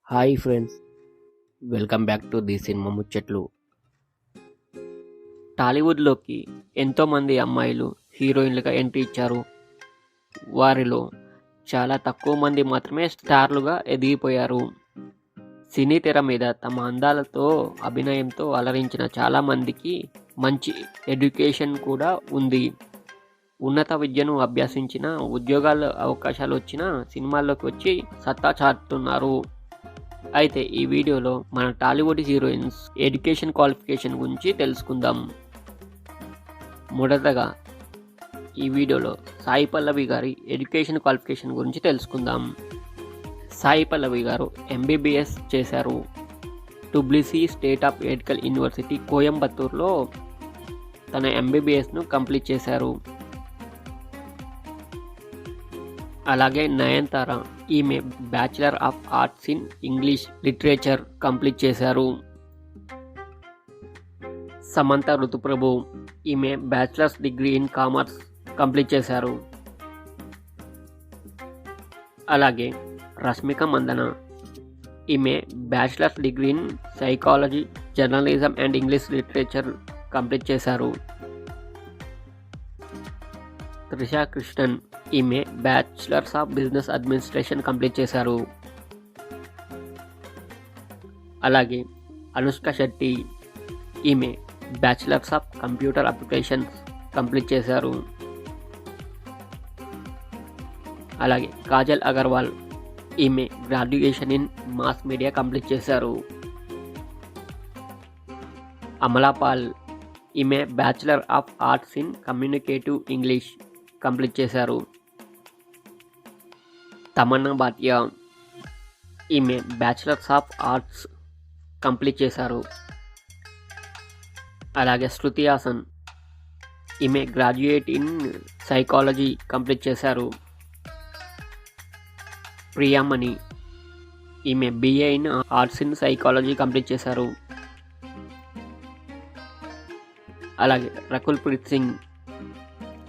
Hi friends, welcome back to the cinema ముచ్చట్లు. టాలీవుడ్లోకి ఎంతోమంది అమ్మాయిలు హీరోయిన్లుగా ఎంట్రీ ఇచ్చారు. వారిలో చాలా తక్కువ మంది మాత్రమే స్టార్లుగా ఎదిగిపోయారు. సినీ తెర మీద తమ అందాలతో అభినయంతో అలరించిన చాలామందికి మంచి ఎడ్యుకేషన్ కూడా ఉంది. ఉన్నత విద్యను అభ్యసించిన, ఉద్యోగాల అవకాశాలు వచ్చిన సినిమాల్లోకి వచ్చి సత్తా చాటుతున్నారు. అయితే ఈ వీడియోలో మన టాలీవుడ్ హీరోయిన్స్ ఎడ్యుకేషన్ క్వాలిఫికేషన్ గురించి తెలుసుకుందాం. మొదటగా ఈ వీడియోలో సాయి పల్లవి గారి ఎడ్యుకేషన్ క్వాలిఫికేషన్ గురించి తెలుసుకుందాం. సాయి పల్లవి గారు ఎంబీబీఎస్ చేశారు. టుబ్లిసీ స్టేట్ ఆఫ్ మెడికల్ యూనివర్సిటీ కోయంబత్తూర్లో తన ఎంబీబీఎస్ను కంప్లీట్ చేశారు. అలాగే నయనతార, ఈమె bachelor of arts in English literature complete చేశారు. సమంత ఋతుప్రభు, ఈమె bachelors degree in commerce complete చేశారు. అలాగే రష్మిక మందన, ఈమె bachelors degree in psychology, journalism and English literature complete చేశారు. త్రిష కృష్ణన్, ఈమె bachelors of business administration complete చేశారు. అలాగే అనుష్క శెట్టి, ఈమె bachelors of computer applications complete చేశారు. అలాగే కాజల్ అగర్వాల్, ఈమె graduation in mass media complete చేశారు. అమలా పాల్, ఈమె bachelor of arts in communicative English complete చేశారు. తమన్నా భాటియా, ఈమె బ్యాచిలర్స్ ఆఫ్ ఆర్ట్స్ కంప్లీట్ చేశారు. అలాగే శృతి హాసన్, ఈమె గ్రాడ్యుయేట్ ఇన్ సైకాలజీ కంప్లీట్ చేశారు. ప్రియామణి, ఈమె BA in arts in psychology complete చేశారు. అలాగే రకుల్ ప్రీత్ సింగ్,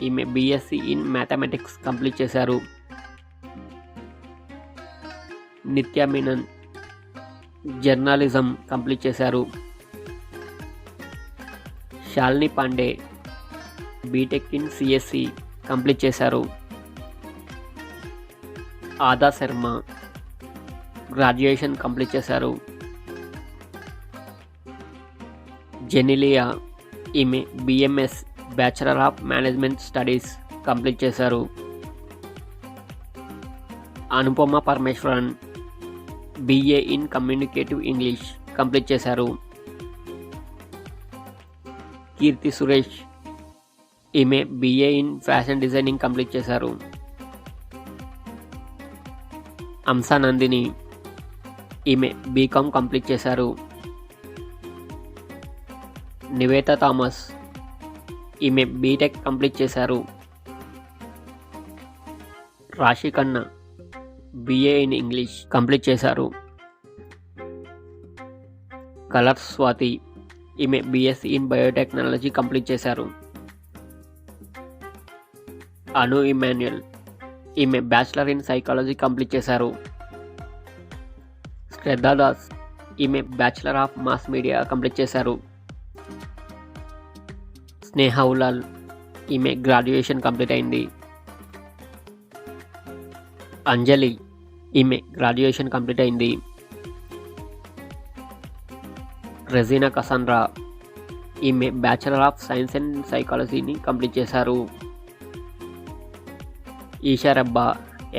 ఈమె బీఎస్సీ ఇన్ మ్యాథమెటిక్స్ కంప్లీట్ చేశారు. నిత్య మీనన్, జర్నలిజం కంప్లీట్ చేశారు. Shalini Pandey, BTech in CSC complete చేశారు. ఆదా శర్మ, గ్రాడ్యుయేషన్ కంప్లీట్ చేశారు. జెనిలియా, ఈమె BMS bachelor of management studies complete చేశారు. Anupama Parameswaran, BA in communicative English complete చేశారు. కీర్తి సురేష్, ఈమె BA in fashion designing complete చేశారు. అంశా నందిని, ఈమె బీకామ్ కంప్లీట్ చేశారు. నివేత థామస్, ఈమె బీటెక్ కంప్లీట్ చేశారు. Raashi Khanna, BA in English complete చేశారు. కలర్స్ స్వాతి, ఈమె బిఎస్సి ఇన్ బయోటెక్నాలజీ కంప్లీట్ చేశారు. అను ఇమాన్యుయల్, ఈమె బ్యాచిలర్ ఇన్ సైకాలజీ కంప్లీట్ చేశారు. శ్రద్ధా దాస్, ఈమె bachelor of mass media complete చేశారు. స్నేహ ఉలాల్, ఈమె గ్రాడ్యుయేషన్ కంప్లీట్ అయింది. అంజలి, ఈమె గ్రాడ్యుయేషన్ కంప్లీట్ అయింది. రెజీనా కసాండ్రా, ఈమె బ్యాచిలర్ ఆఫ్ సైన్స్ అండ్ సైకాలజీని కంప్లీట్ చేశారు. Eesha Rebba,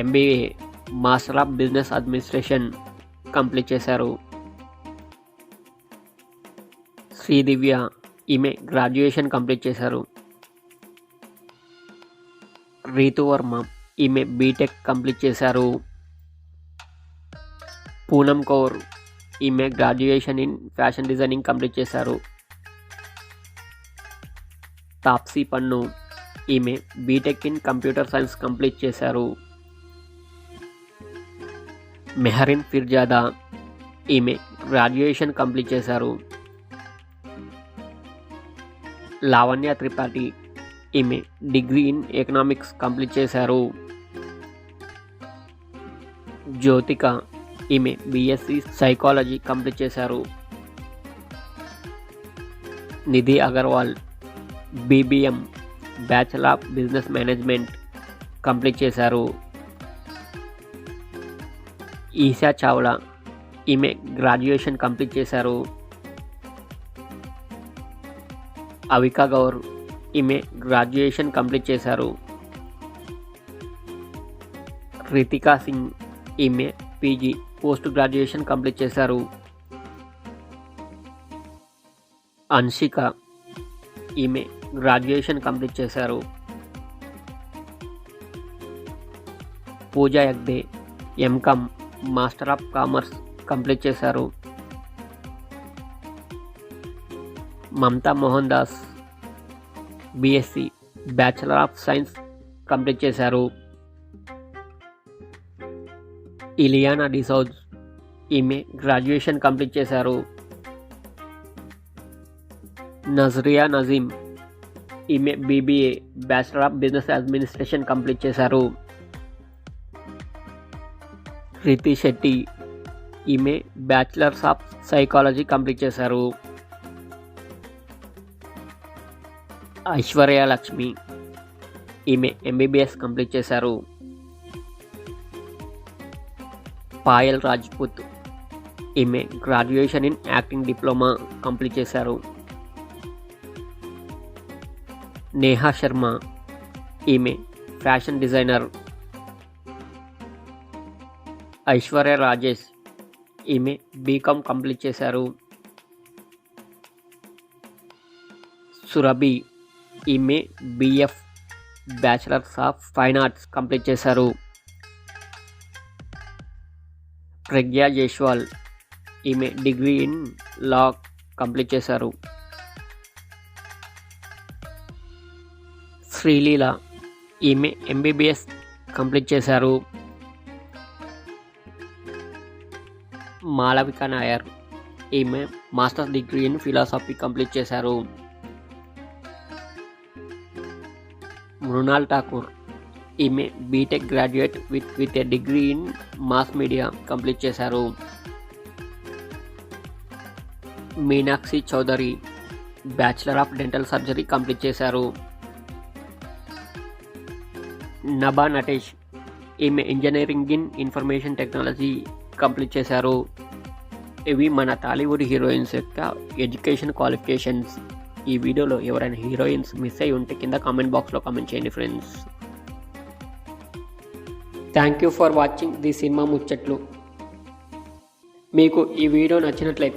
MBA master of business administration complete చేశారు. శ్రీదివ్య, ఈమె గ్రాడ్యుయేషన్ కంప్లీట్ చేశారు. రీతు వర్మ, ఈమె బీటెక్ కంప్లీట్ చేశారు. పూనం కౌర్, ఈమె graduation in fashion designing complete చేశారు. తాప్సీ పన్ను, ఈమె BTech in computer science complete చేశారు. మెహరిన్ ఫిర్జాదా, ఈమె గ్రాడ్యుయేషన్ కంప్లీట్ చేశారు. లావణ్య త్రిపాఠి, ఈమె డిగ్రీ ఇన్ ఎకనామిక్స్ కంప్లీట్ చేశారు. జ్యోతిక, ఈమె బీఎస్సీ సైకాలజీ కంప్లీట్ చేశారు. Nidhi Agarwal BBM bachelor of business management complete చేశారు. ఈషా చావ్లా ఈమె గ్రాడ్యుయేషన్ కంప్లీట్ చేశారు. అవికా గౌర్ ఈమె గ్రాడ్యుయేషన్ కంప్లీట్ చేశారు. రితికా సింగ్ ఈమె పీజీ పోస్ట్ గ్రాడ్యుయేషన్ కంప్లీట్ చేశారు. అన్షిక ఈమె గ్రాడ్యుయేషన్ కంప్లీట్ చేశారు. Pooja Hegde MCom master of commerce complete చేశారు. Mamta Mohan Das BSc bachelor of science complete చేశారు. ఇలియానా డిసౌజ్ ఈమె గ్రాడ్యుయేషన్ కంప్లీట్ చేశారు. నజ్రియా నజీమ్ ఈమె BBA bachelor of business administration complete చేశారు. రితి శెట్టి ఈమె బ్యాచిలర్స్ ఆఫ్ సైకాలజీ కంప్లీట్ చేశారు. ఐశ్వర్య లక్ష్మి ఈమె ఎంబీబీఎస్ కంప్లీట్ చేశారు. పాయల్ రాజ్పుత్ ఈమె graduation in acting diploma complete చేశారు. నేహా శర్మ ఈమె ఫ్యాషన్ డిజైనర్. ఐశ్వర్య రాజేష్ ఈమె బీకామ్ కంప్లీట్ చేశారు. సురభి ఈమె BF bachelors of fine arts complete చేశారు. ప్రజ్ఞా జైస్వాల్ ఈమె డిగ్రీ ఇన్ లా కంప్లీట్ చేశారు. శ్రీలీల ఈమె ఎంబీబీఎస్ కంప్లీట్ చేశారు. మాళవిక నాయర్ ఈమె masters degree in philosophy complete చేశారు. మృణాల్ ఠాకూర్ ఈమె BTech graduate with a degree in mass media complete చేశారు. Meenakshi Chaudhary bachelor of dental surgery complete చేశారు. నభా నటేష్ ఈమె engineering in information technology complete చేశారు. ఇవి మన టాలీవుడ్ హీరోయిన్స్ యొక్క ఎడ్యుకేషన్ క్వాలిఫికేషన్స్. ఈ వీడియోలో ఎవరైనా హీరోయిన్స్ మిస్ అయి ఉంటే కింద కామెంట్ బాక్స్లో కామెంట్ చేయండి friends. Thank you for watching the cinema ముచ్చట్లు. మీకు ఈ వీడియో నచ్చినట్లయితే